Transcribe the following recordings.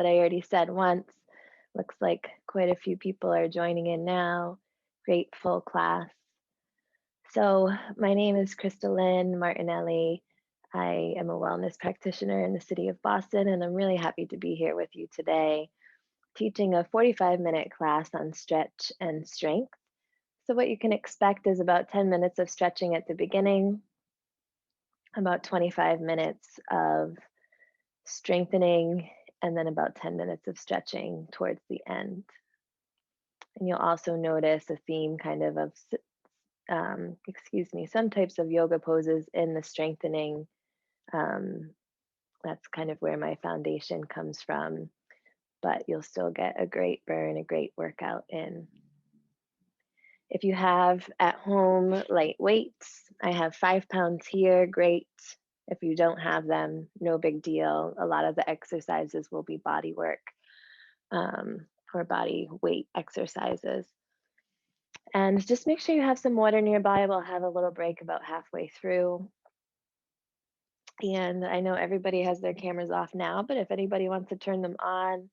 but I already said once. Looks like quite a few people are joining in now. Great full class. So, my name is Krista-Lyn Martinelli. I am a wellness practitioner in the city of Boston, and I'm really happy to be here with you today, teaching a 45-minute class on stretch and strength. So, what you can expect is about 10 minutes of stretching at the beginning, about 25 minutes of strengthening, and then about 10 minutes of stretching towards the end. And you'll also notice a theme kind of some types of yoga poses in the strengthening. Um, that's kind of where my foundation comes from, but you'll still get a great burn, a great workout in. If you have at home light weights, I have 5 pounds here, great. If you don't have them, no big deal. A lot of the exercises will be body work or body weight exercises. And just make sure you have some water nearby. We'll have a little break about halfway through. And I know everybody has their cameras off now, but if anybody wants to turn them on,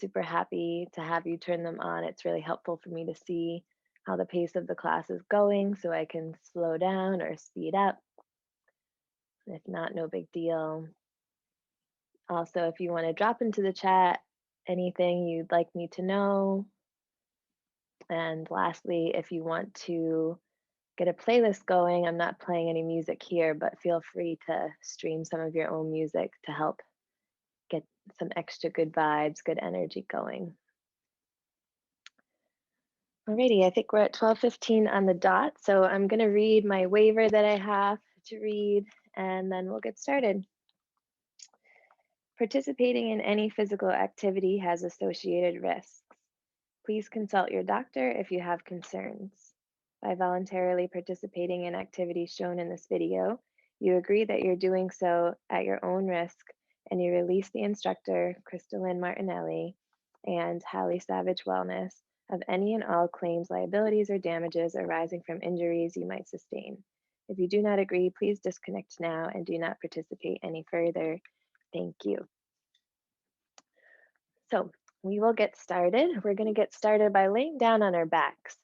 super happy to have you turn them on. It's really helpful for me to see how the pace of the class is going so I can slow down or speed up. If not, no big deal. Also, if you want to drop into the chat anything you'd like me to know. And lastly, if you want to get a playlist going, I'm not playing any music here, but feel free to stream some of your own music to help get some extra good vibes, good energy going. Alrighty, I think we're at 12:15 on the dot, so I'm going to read my waiver that I have to read, and then we'll get started. Participating in any physical activity has associated risks. Please consult your doctor if you have concerns. By voluntarily participating in activities shown in this video, you agree that you're doing so at your own risk, and you release the instructor, Krista-Lyn Martinelli, and Hallie Savage Wellness of any and all claims, liabilities, or damages arising from injuries you might sustain. If you do not agree, please disconnect now and do not participate any further. Thank you. So we will get started. We're going to get started by laying down on our backs.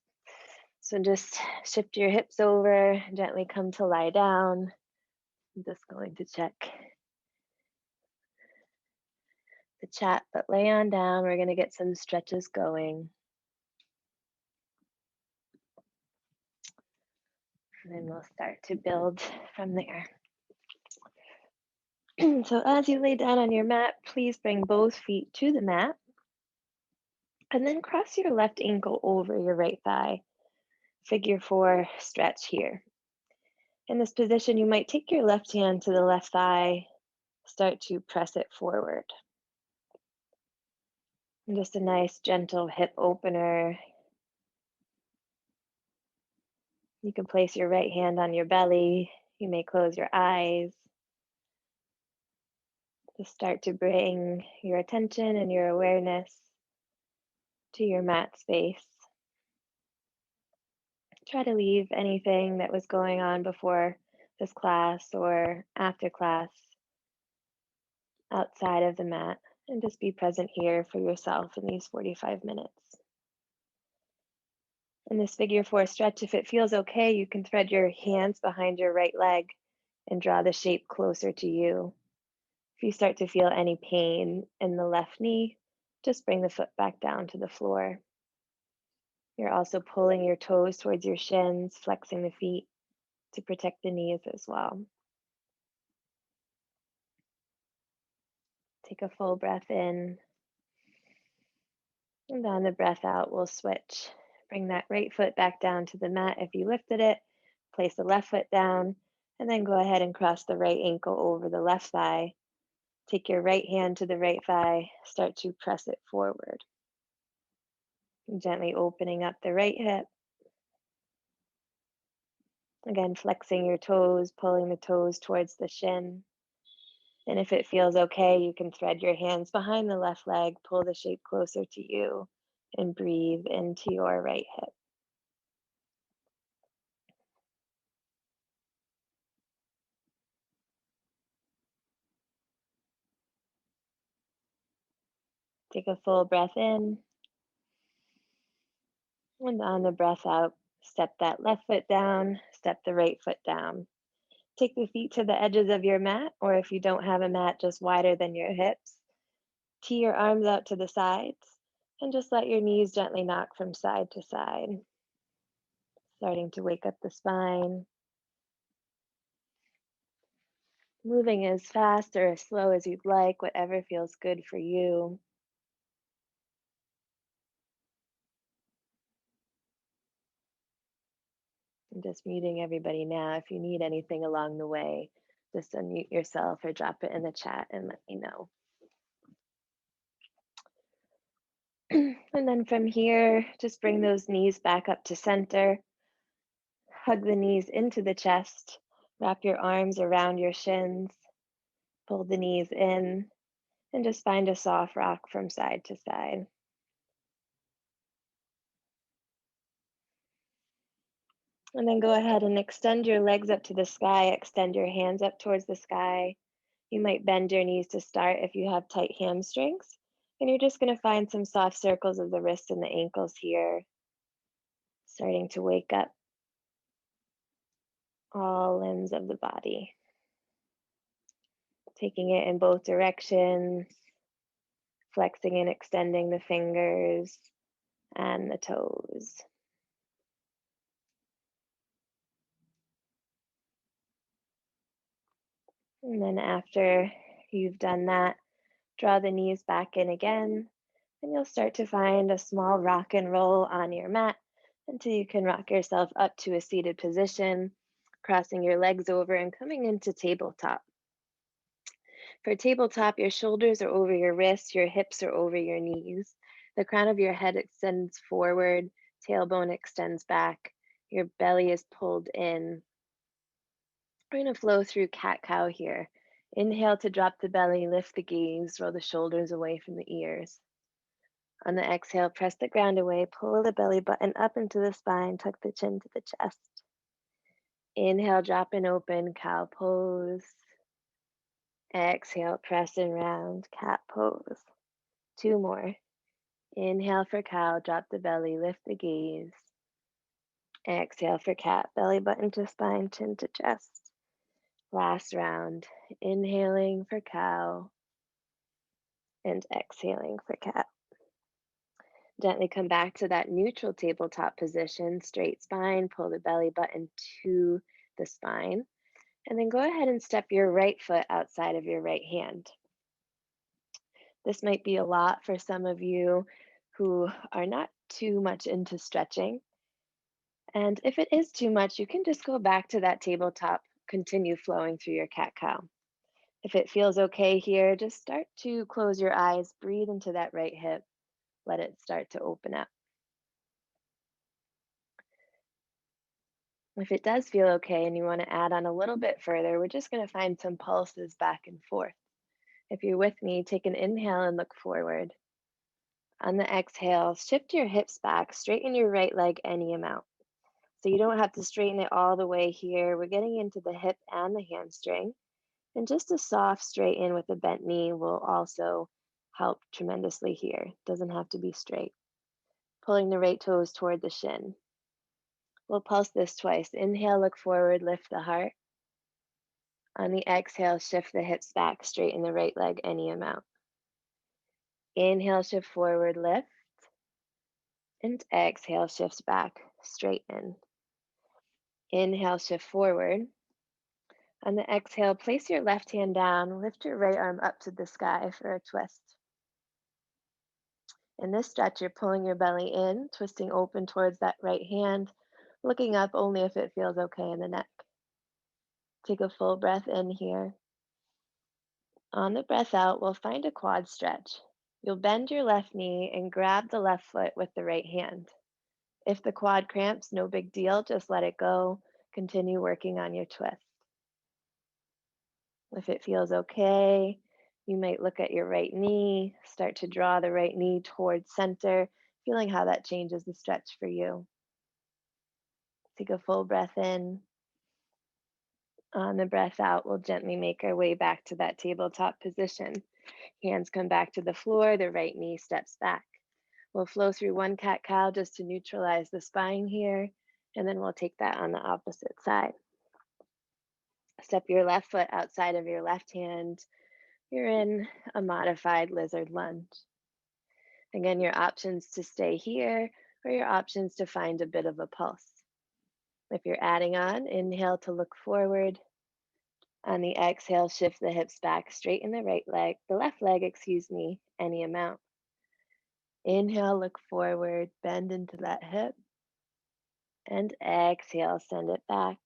So just shift your hips over, gently come to lie down. I'm just going to check the chat, but lay on down. We're going to get some stretches going. And then we'll start to build from there. So as you lay down on your mat, please bring both feet to the mat. And then cross your left ankle over your right thigh. Figure 4 stretch here. In this position, you might take your left hand to the left thigh, start to press it forward. And just a nice gentle hip opener. You can place your right hand on your belly. You may close your eyes. Just start to bring your attention and your awareness to your mat space. Try to leave anything that was going on before this class or after class outside of the mat, and just be present here for yourself in these 45 minutes. In this figure 4 stretch, if it feels okay, you can thread your hands behind your right leg and draw the shape closer to you. If you start to feel any pain in the left knee, just bring the foot back down to the floor. You're also pulling your toes towards your shins, flexing the feet to protect the knees as well. Take a full breath in, and on the breath out, we'll switch. Bring that right foot back down to the mat if you lifted it. Place the left foot down, and then go ahead and cross the right ankle over the left thigh. Take your right hand to the right thigh, start to press it forward. Gently opening up the right hip. Again, flexing your toes, pulling the toes towards the shin. And if it feels okay, you can thread your hands behind the left leg, pull the shape closer to you, and breathe into your right hip. Take a full breath in, and on the breath out, step that left foot down, step the right foot down. Take the feet to the edges of your mat, or if you don't have a mat, just wider than your hips. Tee your arms out to the sides, and just let your knees gently knock from side to side, starting to wake up the spine. Moving as fast or as slow as you'd like, whatever feels good for you. And just muting everybody now. If you need anything along the way, just unmute yourself or drop it in the chat and let me know. And then from here, just bring those knees back up to center. Hug the knees into the chest. Wrap your arms around your shins. Pull the knees in and just find a soft rock from side to side. And then go ahead and extend your legs up to the sky. Extend your hands up towards the sky. You might bend your knees to start if you have tight hamstrings. And you're just going to find some soft circles of the wrists and the ankles here, starting to wake up all limbs of the body. Taking it in both directions, flexing and extending the fingers and the toes. And then after you've done that, draw the knees back in again, and you'll start to find a small rock and roll on your mat until you can rock yourself up to a seated position, crossing your legs over and coming into tabletop. For tabletop, your shoulders are over your wrists, your hips are over your knees. The crown of your head extends forward, tailbone extends back, your belly is pulled in. We're going to flow through cat-cow here. Inhale to drop the belly, lift the gaze, roll the shoulders away from the ears. On the exhale, press the ground away, pull the belly button up into the spine, tuck the chin to the chest. Inhale, drop and open, cow pose. Exhale, press and round, cat pose. 2 more. Inhale for cow, drop the belly, lift the gaze. Exhale for cat, belly button to spine, chin to chest. Last round. Inhaling for cow and exhaling for cat. Gently come back to that neutral tabletop position, straight spine, pull the belly button to the spine, and then go ahead and step your right foot outside of your right hand. This might be a lot for some of you who are not too much into stretching. And if it is too much, you can just go back to that tabletop, continue flowing through your cat-cow. If it feels okay here, just start to close your eyes, breathe into that right hip, let it start to open up. If it does feel okay and you want to add on a little bit further, we're just going to find some pulses back and forth. If you're with me, take an inhale and look forward. On the exhale, shift your hips back, straighten your right leg any amount. So you don't have to straighten it all the way here. We're getting into the hip and the hamstring. And just a soft straighten with a bent knee will also help tremendously here. Doesn't have to be straight. Pulling the right toes toward the shin. We'll pulse this twice. Inhale, look forward, lift the heart. On the exhale, shift the hips back, straighten the right leg any amount. Inhale, shift forward, lift. And exhale, shift back, straighten. Inhale, shift forward. On the exhale, place your left hand down, lift your right arm up to the sky for a twist. In this stretch, you're pulling your belly in, twisting open towards that right hand, looking up only if it feels okay in the neck. Take a full breath in here. On the breath out, we'll find a quad stretch. You'll bend your left knee and grab the left foot with the right hand. If the quad cramps, no big deal, just let it go. Continue working on your twist. If it feels okay, you might look at your right knee, start to draw the right knee towards center, feeling how that changes the stretch for you. Take a full breath in. On the breath out, we'll gently make our way back to that tabletop position. Hands come back to the floor, the right knee steps back. We'll flow through one cat-cow just to neutralize the spine here, and then we'll take that on the opposite side. Step your left foot outside of your left hand. You're in a modified lizard lunge. Again, your options to stay here or your options to find a bit of a pulse. If you're adding on, inhale to look forward. On the exhale, shift the hips back, straighten the left leg, any amount. Inhale, look forward, bend into that hip. And exhale, send it back.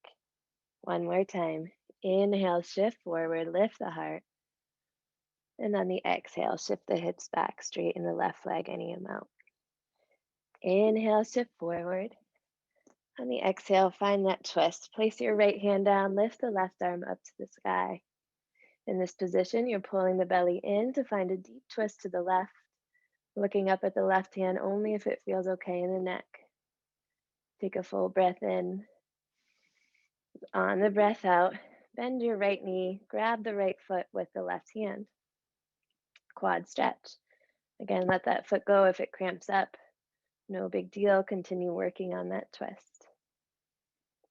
One more time. Inhale, shift forward, lift the heart. And on the exhale, shift the hips back, straighten the left leg any amount. Inhale, shift forward. On the exhale, find that twist. Place your right hand down, lift the left arm up to the sky. In this position, you're pulling the belly in to find a deep twist to the left, looking up at the left hand only if it feels okay in the neck. Take a full breath in. On the breath out, bend your right knee, grab the right foot with the left hand. Quad stretch. Again, let that foot go if it cramps up. No big deal. Continue working on that twist.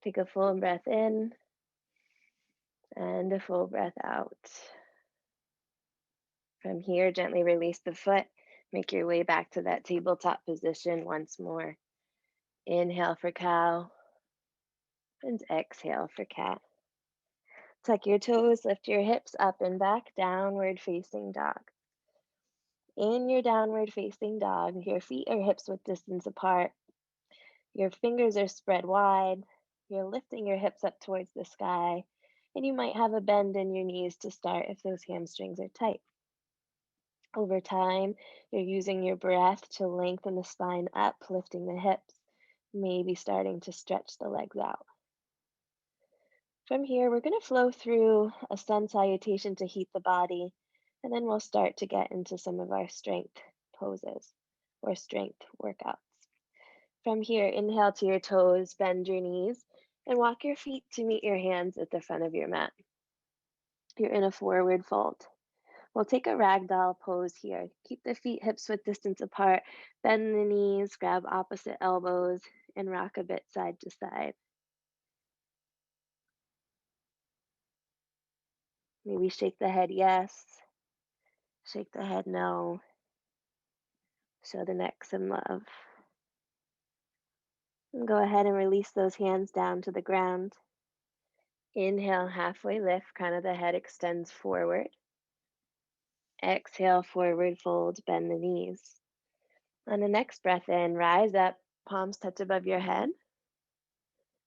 Take a full breath in and a full breath out. From here, gently release the foot. Make your way back to that tabletop position once more. Inhale for cow and exhale for cat. Tuck your toes, lift your hips up and back, downward facing dog. In your downward facing dog, your feet are hips width distance apart. Your fingers are spread wide. You're lifting your hips up towards the sky, and you might have a bend in your knees to start if those hamstrings are tight. Over time, you're using your breath to lengthen the spine up, lifting the hips, maybe starting to stretch the legs out. From here, we're going to flow through a sun salutation to heat the body, and then we'll start to get into some of our strength poses or strength workouts. From here, inhale to your toes, bend your knees, and walk your feet to meet your hands at the front of your mat. You're in a forward fold. We'll take a ragdoll pose here. Keep the feet hips width distance apart, bend the knees, grab opposite elbows, and rock a bit side to side. Maybe shake the head yes, shake the head no. Show the neck some love. And go ahead and release those hands down to the ground. Inhale, halfway lift, crown of the head extends forward. Exhale, forward fold, bend the knees. On the next breath in, rise up, palms touch above your head.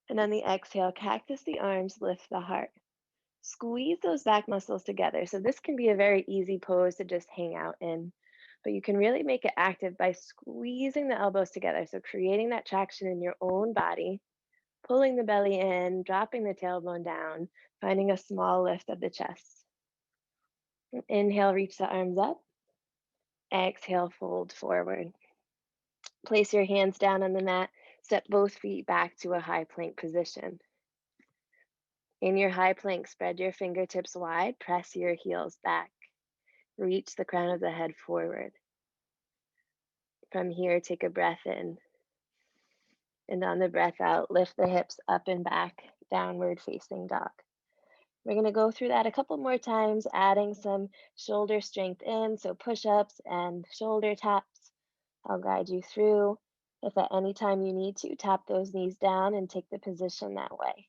And on the exhale, cactus the arms, lift the heart. Squeeze those back muscles together. So this can be a very easy pose to just hang out in, but you can really make it active by squeezing the elbows together. So creating that traction in your own body, pulling the belly in, dropping the tailbone down, finding a small lift of the chest. Inhale, reach the arms up. Exhale, fold forward. Place your hands down on the mat. Step both feet back to a high plank position. In your high plank, spread your fingertips wide, press your heels back. Reach the crown of the head forward. From here, take a breath in. And on the breath out, lift the hips up and back, downward facing dog. We're going to go through that a couple more times, adding some shoulder strength in, so push-ups and shoulder taps. I'll guide you through. If at any time you need to, tap those knees down and take the position that way.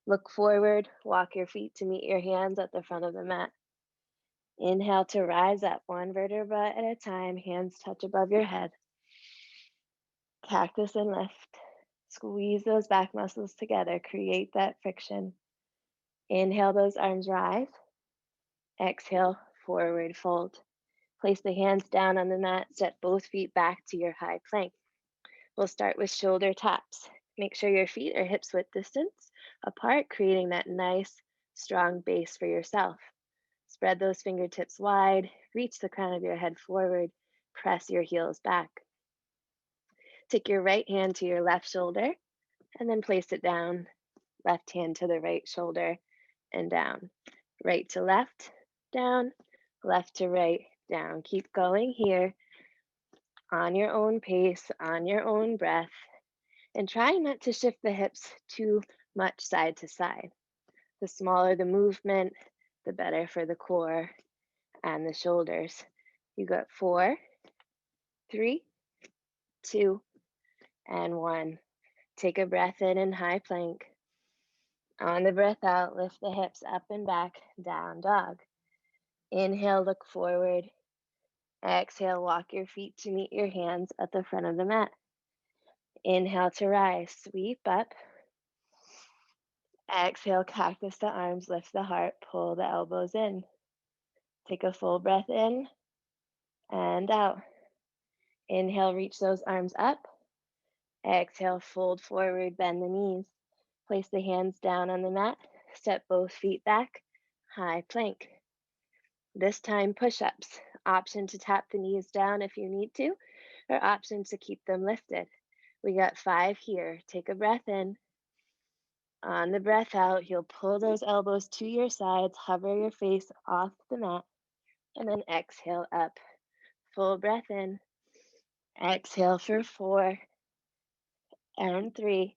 Look forward, walk your feet to meet your hands at the front of the mat. Inhale to rise up, one vertebra at a time, hands touch above your head. Cactus and lift. Squeeze those back muscles together, create that friction. Inhale, those arms rise. Exhale, forward fold. Place the hands down on the mat, step both feet back to your high plank. We'll start with shoulder taps. Make sure your feet are hips width distance apart, creating that nice, strong base for yourself. Spread those fingertips wide, reach the crown of your head forward, press your heels back. Take your right hand to your left shoulder and then place it down. Left hand to the right shoulder and down. Right to left, down. left to right, down. Keep going here on your own pace, on your own breath, and try not to shift the hips too much side to side. The smaller the movement, the better for the core and the shoulders. You got 4, 3, 2, and 1. Take a breath in high plank. On the breath out, lift the hips up and back, down dog. Inhale, look forward. Exhale, walk your feet to meet your hands at the front of the mat. Inhale to rise, sweep up. Exhale, cactus the arms, lift the heart, pull the elbows in. Take a full breath in and out. Inhale, reach those arms up. Exhale, fold forward, bend the knees. Place the hands down on the mat. Step both feet back, high plank. This time, push-ups. Option to tap the knees down if you need to, or option to keep them lifted. We got 5 here. Take a breath in. On the breath out, you'll pull those elbows to your sides, hover your face off the mat, and then exhale up. Full breath in. Exhale for 4 and 3.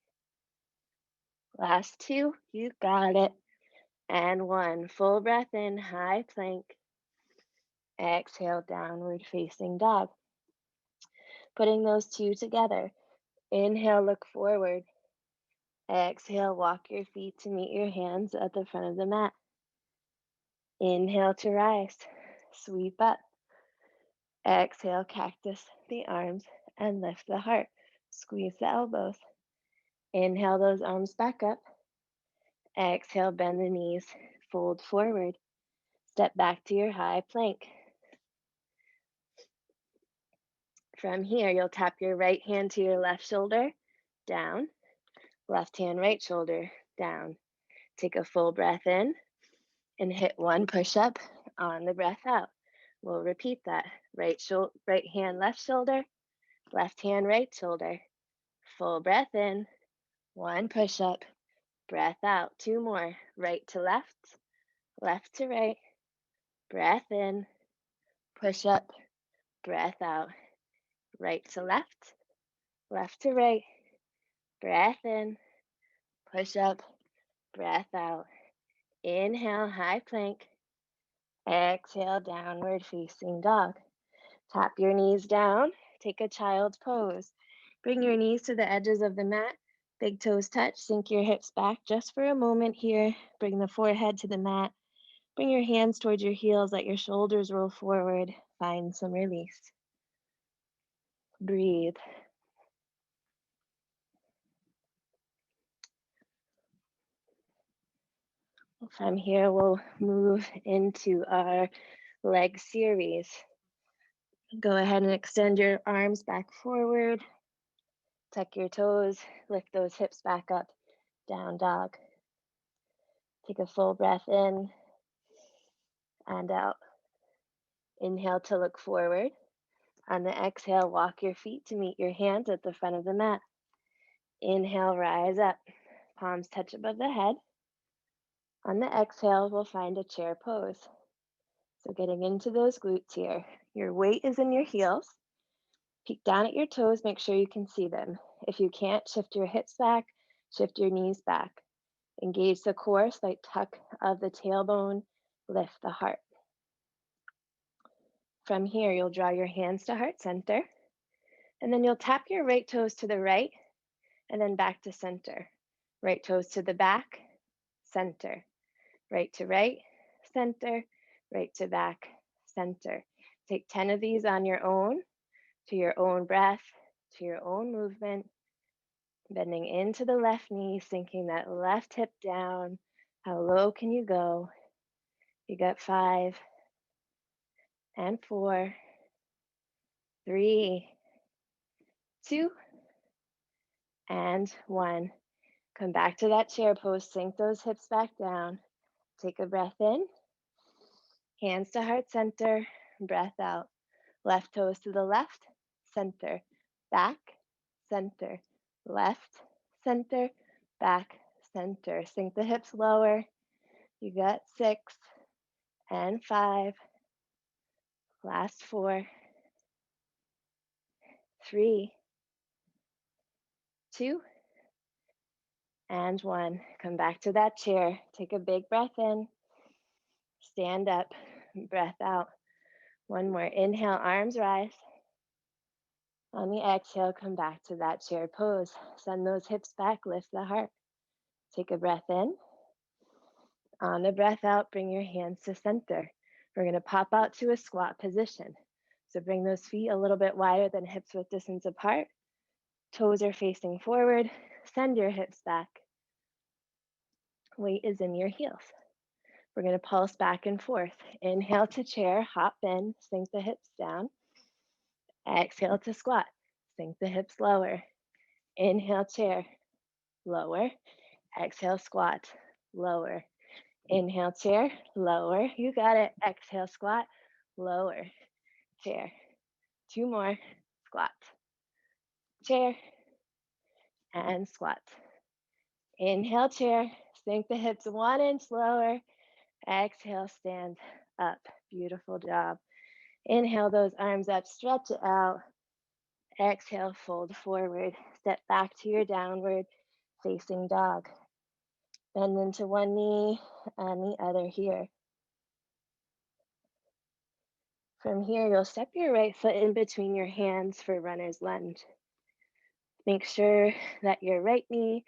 Last 2, you got it. And 1. Full breath in, high plank. Exhale, downward facing dog. Putting those 2 together. Inhale, look forward. Exhale, walk your feet to meet your hands at the front of the mat. Inhale to rise. Sweep up. Exhale, cactus the arms and lift the heart. Squeeze the elbows. Inhale those arms back up. Exhale, bend the knees. Fold forward. Step back to your high plank. From here, you'll tap your right hand to your left shoulder, down. Left hand, right shoulder, down. Take a full breath in and hit 1 push-up on the breath out. We'll repeat that. Right hand, left shoulder, left hand, right shoulder. Full breath in, 1 push-up, breath out. 2 more. Right to left to right, breath in, push-up, breath out. Right to left to right, breath in, push-up, breath out. Inhale, high plank. Exhale, downward facing dog. Tap your knees down. Take a child's pose. Bring your knees to the edges of the mat. Big toes touch. Sink your hips back just for a moment here. Bring the forehead to the mat. Bring your hands towards your heels. Let your shoulders roll forward. Find some release. Breathe. From here, we'll move into our leg series. Go ahead and extend your arms back forward. Tuck your toes, lift those hips back up, down dog. Take a full breath in and out. Inhale to look forward. On the exhale, walk your feet to meet your hands at the front of the mat. Inhale, rise up. Palms touch above the head. On the exhale, we'll find a chair pose. So getting into those glutes here. Your weight is in your heels. Peek down at your toes, make sure you can see them. If you can't, shift your hips back, shift your knees back. Engage the core, slight tuck of the tailbone, lift the heart. From here, you'll draw your hands to heart center, and then you'll tap your right toes to the right, and then back to center. Right toes to the back, center. Right to right, center. Right to back, center. Take 10 of these on your own, to your own breath, to your own movement. Bending into the left knee, sinking that left hip down. How low can you go? You got 5 and 4, 3, 2, and 1. Come back to that chair pose. Sink those hips back down. Take a breath in. Hands to heart center. Breath out. Left toes to the left, center. Back, center. Left, center. Back, center. Sink the hips lower. You got 6 and 5 Last 4, 3, 2, and 1. Come back to that chair. Take a big breath in. Stand up, breath out. One more. Inhale, arms rise. On the exhale, come back to that chair pose. Send those hips back, lift the heart. Take a breath in. On the breath out, bring your hands to center. We're going to pop out to a squat position. So bring those feet a little bit wider than hips width distance apart. Toes are facing forward. Send your hips back. Weight is in your heels. We're going to pulse back and forth. Inhale to chair, hop in, sink the hips down. Exhale to squat, sink the hips lower. Inhale, chair, lower. Exhale, squat, lower. Inhale, chair, lower. You got it. Exhale, squat, lower. Chair. 2 more. Squat. Chair. And squat. Inhale, chair. Sink the hips 1 inch lower. Exhale, stand up. Beautiful job. Inhale those arms up, stretch it out. Exhale, fold forward. Step back to your downward facing dog. Bend into one knee and the other here. From here, you'll step your right foot in between your hands for runner's lunge. Make sure that your right knee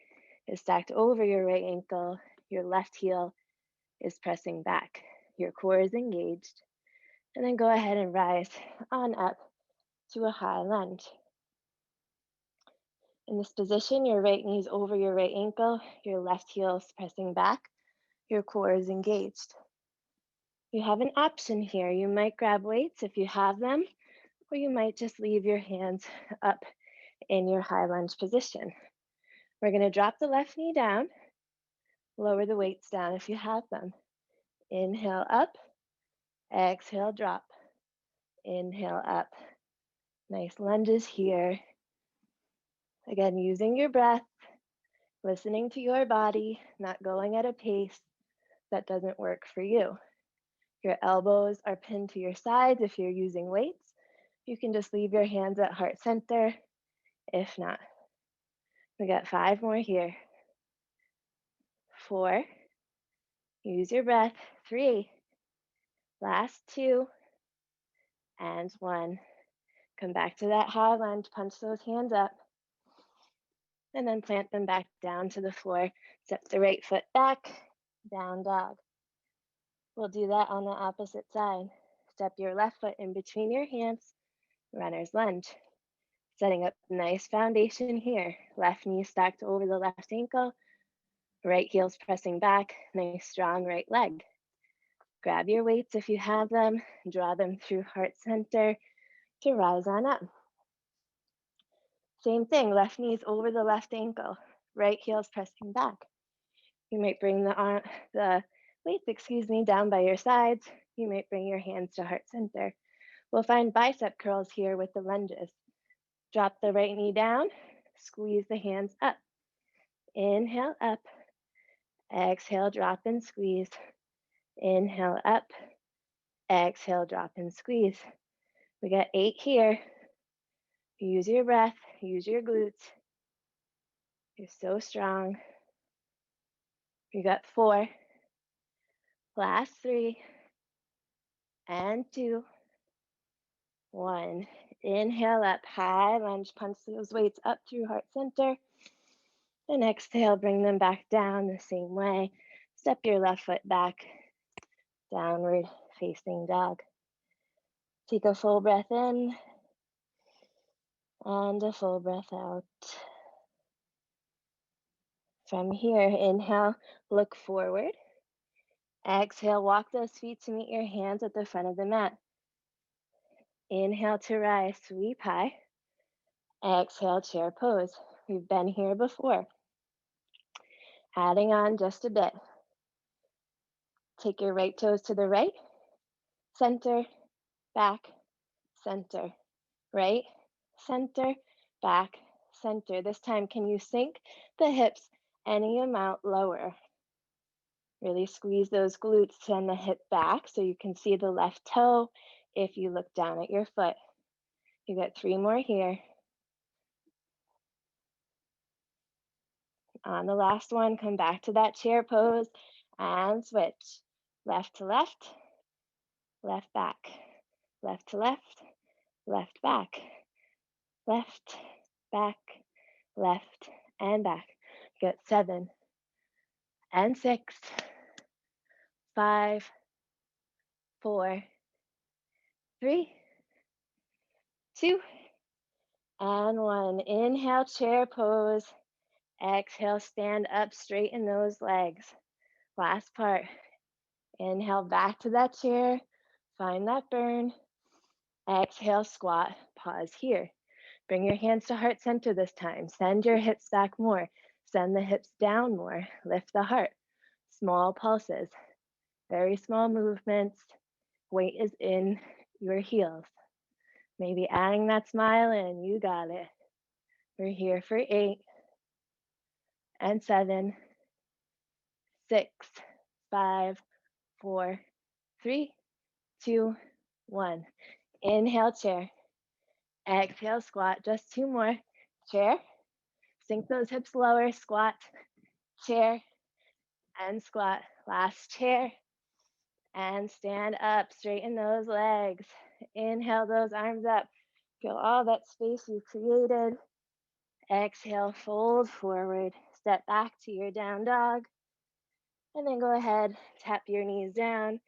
is stacked over your right ankle. Your left heel is pressing back. Your core is engaged. And then go ahead and rise on up to a high lunge. In this position, your right knee is over your right ankle. Your left heel is pressing back. Your core is engaged. You have an option here. You might grab weights if you have them, or you might just leave your hands up in your high lunge position. We're going to drop the left knee down, lower the weights down if you have them. Inhale up, exhale drop. Inhale up. Nice lunges here. Again, using your breath, listening to your body, not going at a pace that doesn't work for you. Your elbows are pinned to your sides if you're using weights. You can just leave your hands at heart center if not. We got 5 more here. 4. Use your breath. 3. Last 2. And 1. Come back to that high lunge. Punch those hands up. And then plant them back down to the floor. Step the right foot back. Down dog. We'll do that on the opposite side. Step your left foot in between your hands. Runner's lunge. Setting up nice foundation here. Left knee stacked over the left ankle. Right heel's pressing back. Nice strong right leg. Grab your weights if you have them. Draw them through heart center to rise on up. Same thing, left knee's over the left ankle. Right heel's pressing back. You might bring the weights, down by your sides. You might bring your hands to heart center. We'll find bicep curls here with the lunges. Drop the right knee down, squeeze the hands up. Inhale up, exhale, drop and squeeze. Inhale up, exhale, drop and squeeze. We got 8 here. Use your breath, use your glutes. You're so strong. You got 4. Last 3. And 2. 1. Inhale up, high lunge, punch those weights up through heart center. And exhale, bring them back down the same way. Step your left foot back, downward facing dog. Take a full breath in and a full breath out. From here, inhale, look forward. Exhale, walk those feet to meet your hands at the front of the mat. Inhale to rise, sweep high. Exhale, chair pose. We've been here before. Adding on just a bit. Take your right toes to the right, center, back, center, right, center, back, center. This time, can you sink the hips any amount lower? Really squeeze those glutes, send the hip back so you can see the left toe if you look down at your foot. You got 3 more here. On the last one, come back to that chair pose and switch. Left to left, left back, left to left, left back, left, back, left, and back. Get 7 and 6, 5, 4, 3, 2, and 1. Inhale, chair pose. Exhale, stand up, straighten those legs. Last part. Inhale, back to that chair. Find that burn. Exhale, squat. Pause here. Bring your hands to heart center this time. Send your hips back more. Send the hips down more. Lift the heart. Small pulses. Very small movements. Weight is in your heels. Maybe adding that smile in. You got it. We're here for 8 and 7, 6, 5, 4, 3, 2, 1. Inhale, chair. Exhale, squat. Just 2 more. Chair. Sink those hips lower. Squat. Chair. And squat. Last chair. And stand up. Straighten those legs. Inhale those arms up. Feel all that space you created. Exhale, fold forward. Step back to your down dog. And then go ahead, tap your knees down.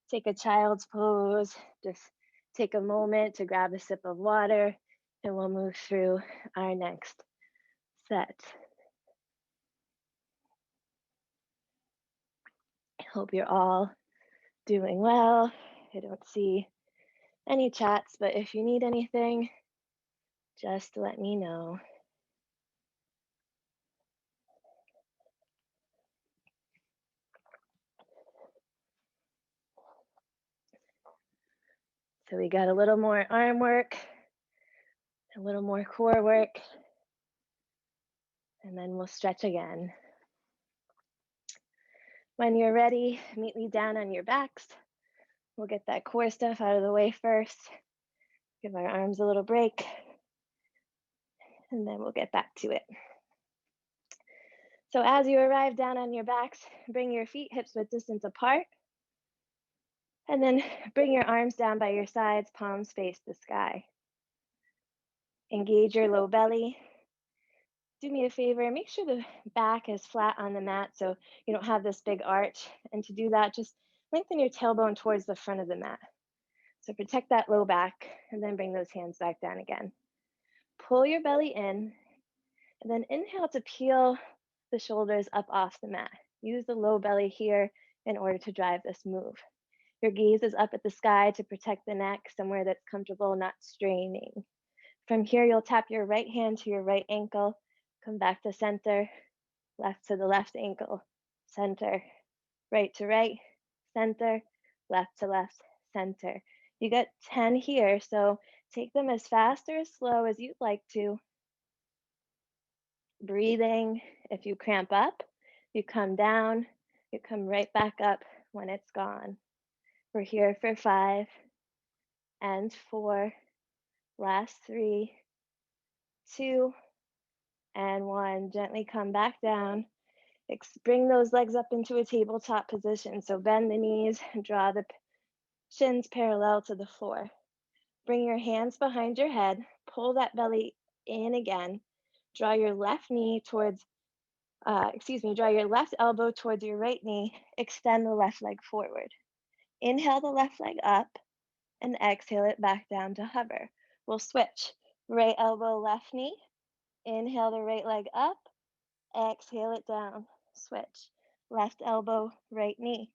Take a child's pose. Just take a moment to grab a sip of water, and we'll move through our next set. I hope you're all doing well. I don't see any chats, but if you need anything, just let me know. So we got a little more arm work, a little more core work, and then we'll stretch again. When you're ready, meet me down on your backs. We'll get that core stuff out of the way first. Give our arms a little break, and then we'll get back to it. So as you arrive down on your backs, bring your feet hips width distance apart, and then bring your arms down by your sides, palms face the sky. Engage your low belly. Do me a favor, make sure the back is flat on the mat so you don't have this big arch. And to do that, just lengthen your tailbone towards the front of the mat. So protect that low back, and then bring those hands back down again. Pull your belly in, and then inhale to peel the shoulders up off the mat. Use the low belly here in order to drive this move. Your gaze is up at the sky to protect the neck, somewhere that's comfortable, not straining. From here, you'll tap your right hand to your right ankle, come back to center, left to the left ankle, center, right to right, center, left to left, center. You got 10 here, so take them as fast or as slow as you'd like to. Breathing, if you cramp up, you come down, you come right back up when it's gone. We're here for 5 and 4, last 3, 2, and 1. Gently come back down. Bring those legs up into a tabletop position. So bend the knees, draw the shins parallel to the floor. Bring your hands behind your head, pull that belly in again. Draw your left knee towards, draw your left elbow towards your right knee. Extend the left leg forward. Inhale the left leg up and exhale it back down to hover. We'll switch. Right elbow, left knee. Inhale the right leg up. Exhale it down. Switch. Left elbow, right knee.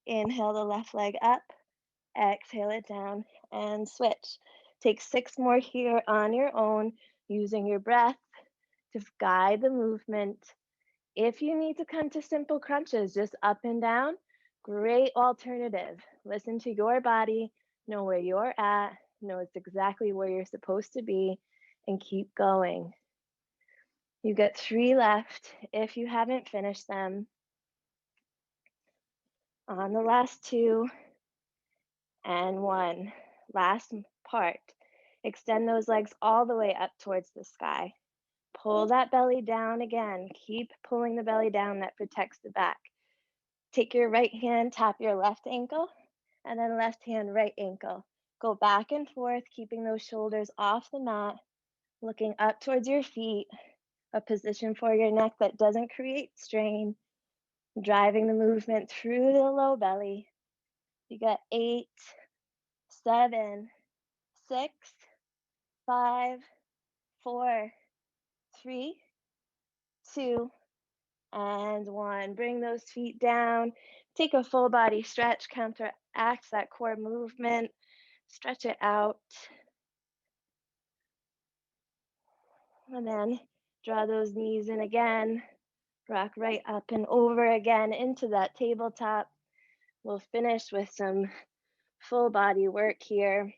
Inhale the left leg up. Exhale it down and switch. Take 6 more here on your own, using your breath to guide the movement. If you need to come to simple crunches, just up and down, great alternative. Listen to your body, know where you're at, know it's exactly where you're supposed to be, and keep going. You got 3 left if you haven't finished them. On the last 2 and 1. Last part. Extend those legs all the way up towards the sky. Pull that belly down again. Keep pulling the belly down. That protects the back. Take your right hand, tap your left ankle, and then left hand, right ankle. Go back and forth, keeping those shoulders off the mat, looking up towards your feet, a position for your neck that doesn't create strain, driving the movement through the low belly. You got 8, 7, 6, 5, 4, 3, 2, and 1. Bring those feet down. Take a full body stretch, counteract that core movement. Stretch it out. And then draw those knees in again. Rock right up and over again into that tabletop. We'll finish with some full body work here.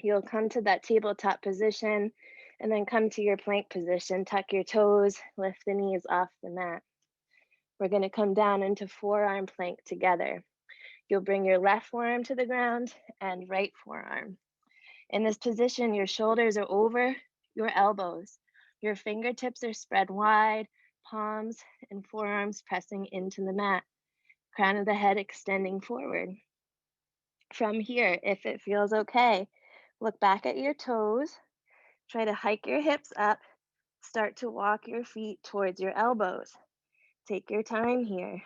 You'll come to that tabletop position and then come to your plank position. Tuck your toes, lift the knees off the mat. We're going to come down into forearm plank together. You'll bring your left forearm to the ground and right forearm. In this position, your shoulders are over your elbows. Your fingertips are spread wide, palms and forearms pressing into the mat. Crown of the head extending forward. From here, if it feels okay, look back at your toes. Try to hike your hips up. Start to walk your feet towards your elbows. Take your time here.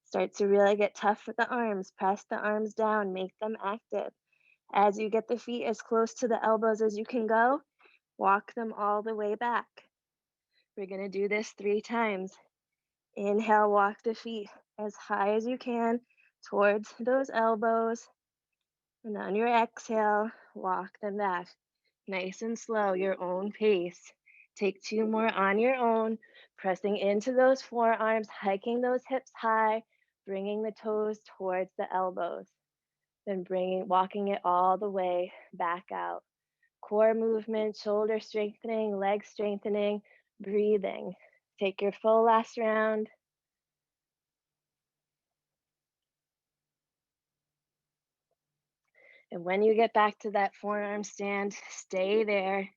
Start to really get tough with the arms. Press the arms down, make them active. As you get the feet as close to the elbows as you can go, walk them all the way back. We're going to do this 3 times. Inhale, walk the feet as high as you can towards those elbows. And on your exhale, walk them back. Nice and slow, your own pace. Take 2 more on your own, pressing into those forearms, hiking those hips high, bringing the toes towards the elbows. Then walking it all the way back out. Core movement, shoulder strengthening, leg strengthening, breathing. Take your full last round. And when you get back to that forearm stand, stay there.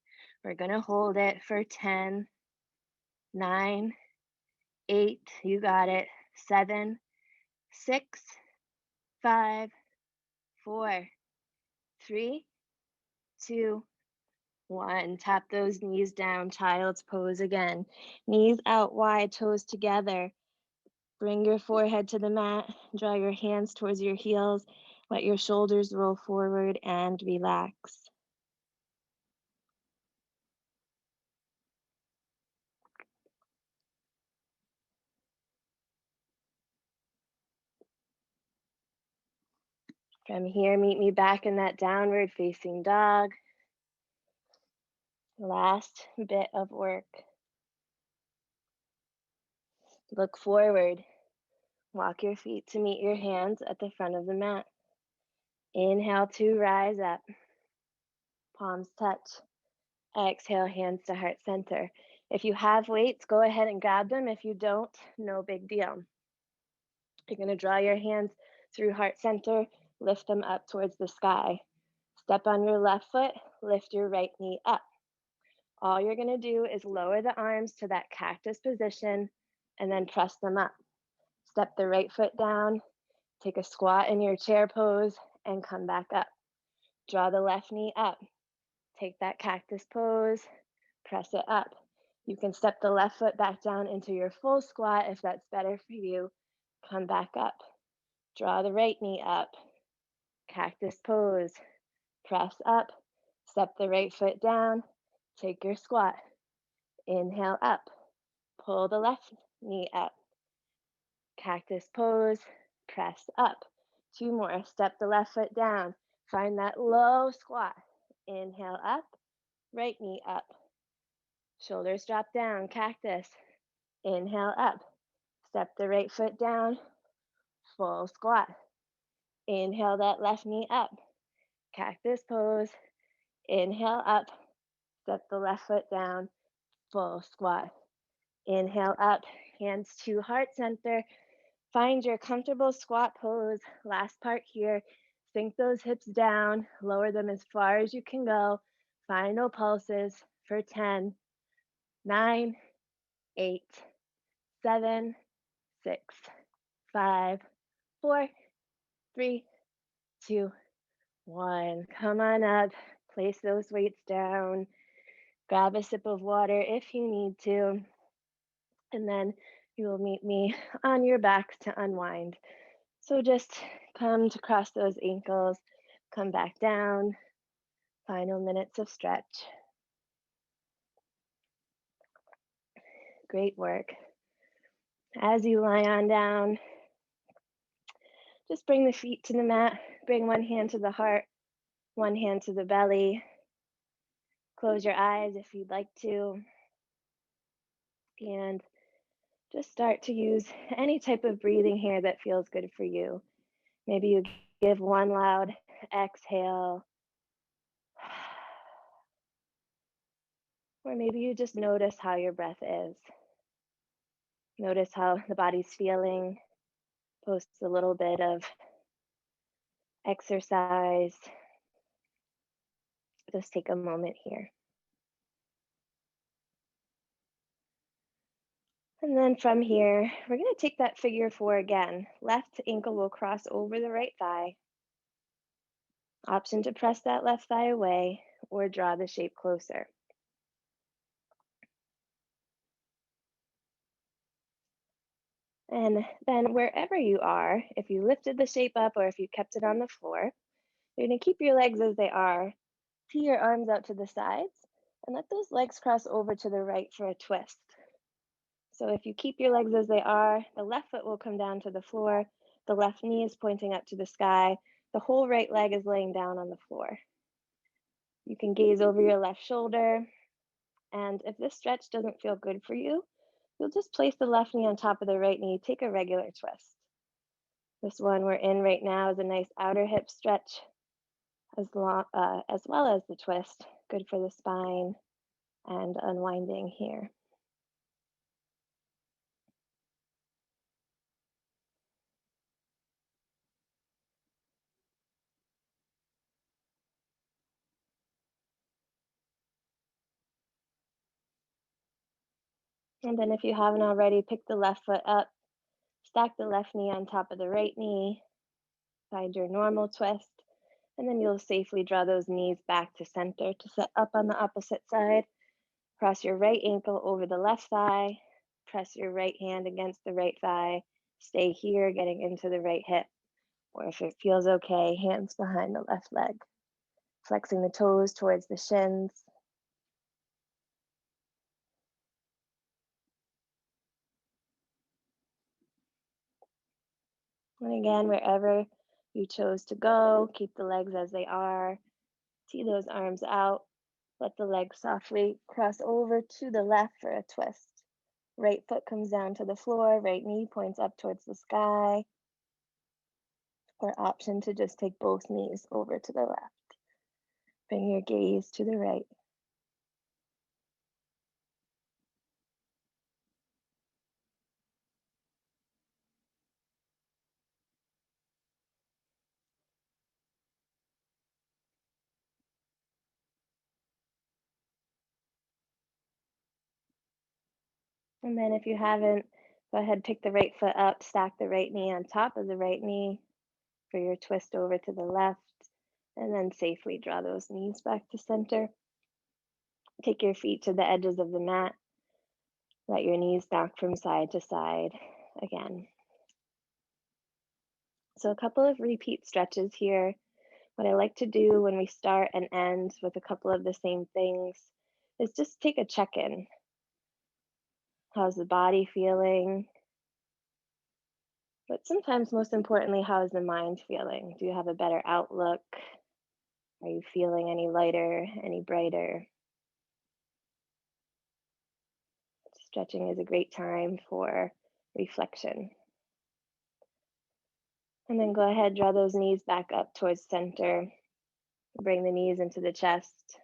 We're going to hold it for 10, 9, 8, you got it, 7, 6, 5, 4, 3, 2, 1. Tap those knees down, child's pose again. Knees out wide, toes together. Bring your forehead to the mat, draw your hands towards your heels, let your shoulders roll forward and relax. From here, meet me back in that downward facing dog. Last bit of work. Look forward. Walk your feet to meet your hands at the front of the mat. Inhale to rise up. Palms touch. Exhale, hands to heart center. If you have weights, go ahead and grab them. If you don't, no big deal. You're going to draw your hands through heart center, lift them up towards the sky. Step on your left foot, lift your right knee up. All you're going to do is lower the arms to that cactus position and then press them up. Step the right foot down, take a squat in your chair pose, and come back up. Draw the left knee up. Take that cactus pose, press it up. You can step the left foot back down into your full squat if that's better for you. Come back up. Draw the right knee up. Cactus pose. Press up. Step the right foot down. Take your squat. Inhale up. Pull the left knee up. Cactus pose. Press up. 2 more. Step the left foot down. Find that low squat. Inhale up. Right knee up. Shoulders drop down. Cactus. Inhale up. Step the right foot down. Full squat. Inhale that left knee up. Cactus pose. Inhale up. Step the left foot down. Full squat. Inhale up. Hands to heart center. Find your comfortable squat pose. Last part here. Sink those hips down, lower them as far as you can go. Final pulses for 10, 9, 8, 7, 6, 5, 4, 3, 2, 1. Come on up, place those weights down, grab a sip of water if you need to, and then you will meet me on your back to unwind. So just come to cross those ankles, come back down, final minutes of stretch. Great work. As you lie on down, just bring the feet to the mat, bring one hand to the heart, one hand to the belly. Close your eyes if you'd like to, and just start to use any type of breathing here that feels good for you. Maybe you give one loud exhale, or maybe you just notice how your breath is. Notice how the body's feeling post a little bit of exercise. Just take a moment here. And then from here, we're going to take that figure 4 again. Left ankle will cross over the right thigh. Option to press that left thigh away or draw the shape closer. And then wherever you are, if you lifted the shape up or if you kept it on the floor, you're going to keep your legs as they are. Tee your arms out to the sides and let those legs cross over to the right for a twist. So if you keep your legs as they are, the left foot will come down to the floor, the left knee is pointing up to the sky, the whole right leg is laying down on the floor. You can gaze over your left shoulder, and if this stretch doesn't feel good for you, you'll just place the left knee on top of the right knee, take a regular twist. This one we're in right now is a nice outer hip stretch, as well as the twist, good for the spine and unwinding here. And then if you haven't already, pick the left foot up, stack the left knee on top of the right knee, find your normal twist, and then you'll safely draw those knees back to center to set up on the opposite side. Cross your right ankle over the left thigh, press your right hand against the right thigh, stay here getting into the right hip, or if it feels okay, hands behind the left leg, flexing the toes towards the shins. And again, wherever you chose to go, keep the legs as they are, tee those arms out, let the legs softly cross over to the left for a twist. Right foot comes down to the floor, right knee points up towards the sky, or option to just take both knees over to the left. Bring your gaze to the right. And then if you haven't, go ahead, pick the right foot up, stack the right knee on top of the right knee for your twist over to the left, and then safely draw those knees back to center. Take your feet to the edges of the mat. Let your knees knock from side to side again. So a couple of repeat stretches here. What I like to do when we start and end with a couple of the same things is just take a check-in. How's the body feeling? But sometimes, most importantly, how is the mind feeling? Do you have a better outlook? Are you feeling any lighter, any brighter? Stretching is a great time for reflection. And then go ahead, draw those knees back up towards center. Bring the knees into the chest.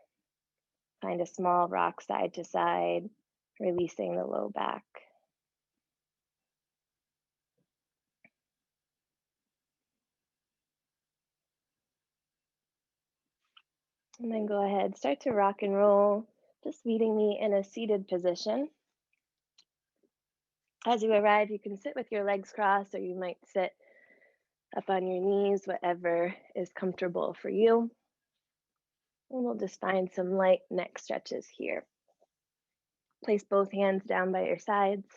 Find a small rock side to side, releasing the low back. And then go ahead, start to rock and roll, just meeting me in a seated position. As you arrive, you can sit with your legs crossed, or you might sit up on your knees, whatever is comfortable for you. And we'll just find some light neck stretches here. Place both hands down by your sides.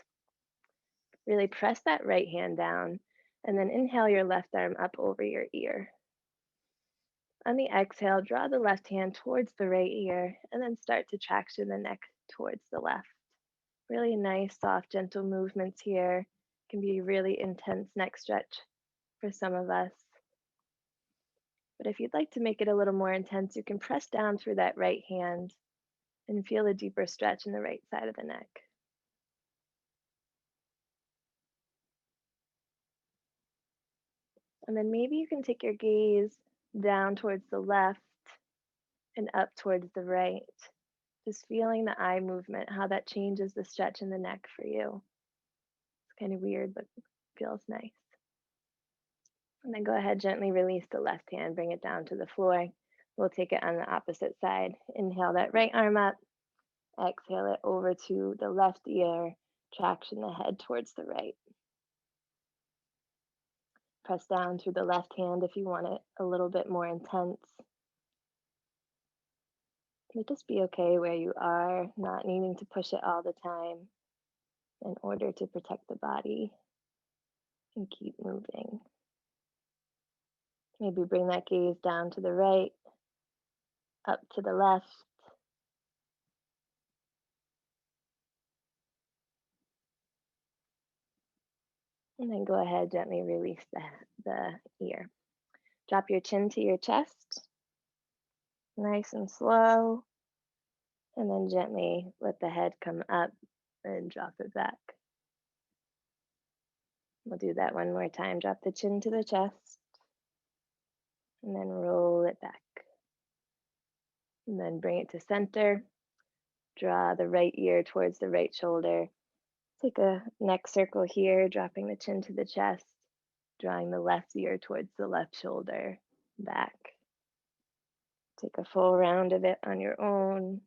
Really press that right hand down, and then inhale your left arm up over your ear. On the exhale, draw the left hand towards the right ear, and then start to traction the neck towards the left. Really nice, soft, gentle movements here. Can be really intense neck stretch for some of us. But if you'd like to make it a little more intense, you can press down through that right hand and feel a deeper stretch in the right side of the neck. And then maybe you can take your gaze down towards the left and up towards the right. Just feeling the eye movement, how that changes the stretch in the neck for you. It's kind of weird, but feels nice. And then go ahead, gently release the left hand, bring it down to the floor. We'll take it on the opposite side. Inhale that right arm up, exhale it over to the left ear, traction the head towards the right. Press down through the left hand if you want it a little bit more intense. But just be okay where you are, not needing to push it all the time in order to protect the body and keep moving. Maybe bring that gaze down to the right, up to the left. And then go ahead, gently release the ear. Drop your chin to your chest, nice and slow. And then gently let the head come up and drop it back. We'll do that one more time. Drop the chin to the chest, and then roll it back. And then bring it to center. Draw the right ear towards the right shoulder. Take a neck circle here, dropping the chin to the chest, drawing the left ear towards the left shoulder, back. Take a full round of it on your own,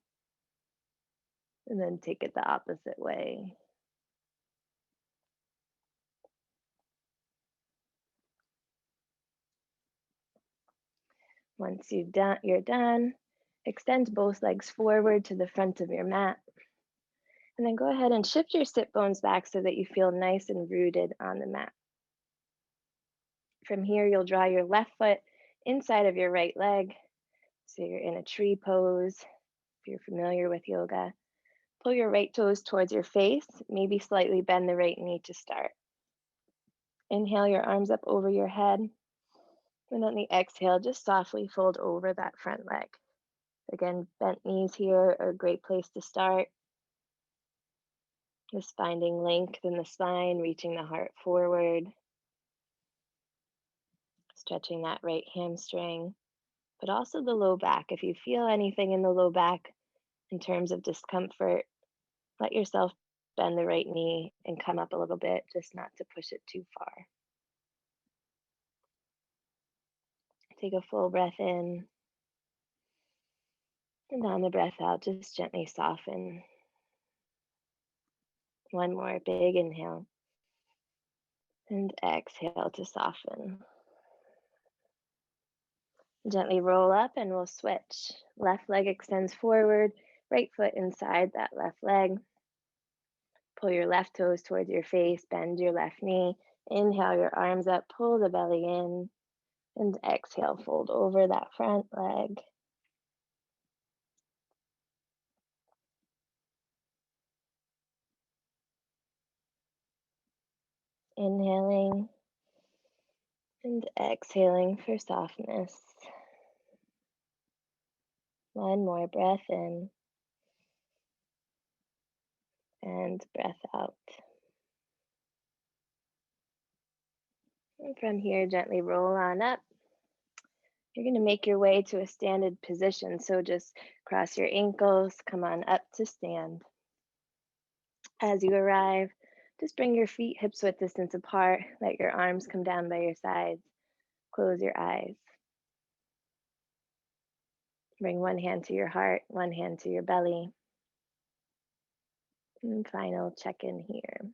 and then take it the opposite way. Once you're done, extend both legs forward to the front of your mat. And then go ahead and shift your sit bones back so that you feel nice and rooted on the mat. From here, you'll draw your left foot inside of your right leg. So you're in a tree pose, if you're familiar with yoga. Pull your right toes towards your face, maybe slightly bend the right knee to start. Inhale your arms up over your head. And on the exhale, just softly fold over that front leg. Again, bent knees here are a great place to start. Just finding length in the spine, reaching the heart forward. Stretching that right hamstring, but also the low back. If you feel anything in the low back in terms of discomfort, let yourself bend the right knee and come up a little bit, just not to push it too far. Take a full breath in, and on the breath out, just gently soften. One more big inhale, and exhale to soften. Gently roll up and we'll switch. Left leg extends forward, right foot inside that left leg. Pull your left toes towards your face, bend your left knee. Inhale your arms up, pull the belly in, and exhale, fold over that front leg. Inhaling and exhaling for softness. One more breath in and breath out. And from here, gently roll on up. You're going to make your way to a standing position. So just cross your ankles, come on up to stand. As you arrive, just bring your feet hips width distance apart. Let your arms come down by your sides. Close your eyes. Bring one hand to your heart, one hand to your belly. And final check in here.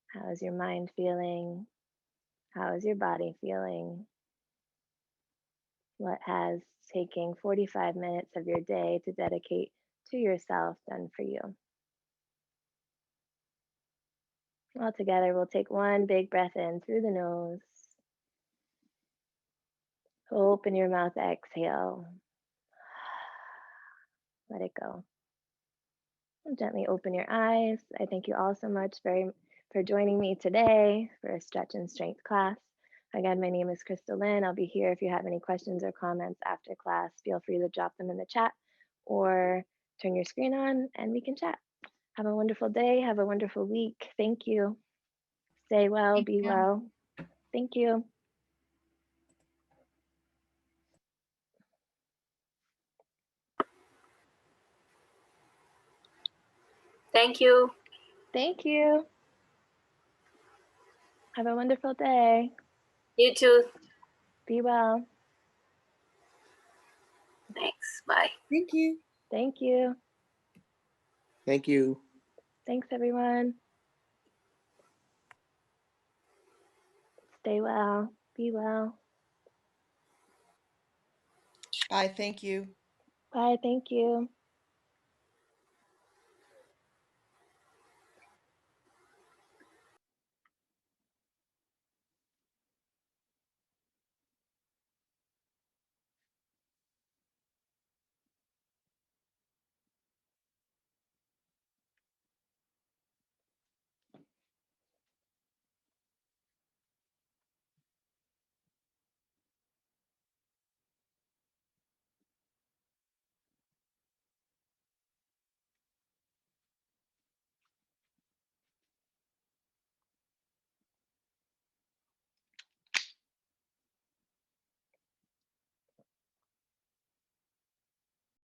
How is your mind feeling? How is your body feeling? What has taking 45 minutes of your day to dedicate to yourself done for you? All together, we'll take one big breath in through the nose. Open your mouth, exhale. Let it go. And gently open your eyes. I thank you all so much for joining me today for a stretch and strength class. Again, my name is Krista-Lyn. I'll be here if you have any questions or comments after class. Feel free to drop them in the chat or turn your screen on and we can chat. Have a wonderful day. Have a wonderful week. Thank you. Stay well, be well. Thank you. Thank you. Thank you. Have a wonderful day. You too. Be well. Thanks. Bye. Thank you. Thank you. Thank you. Thanks, everyone. Stay well. Be well. Bye. Thank you. Bye. Thank you.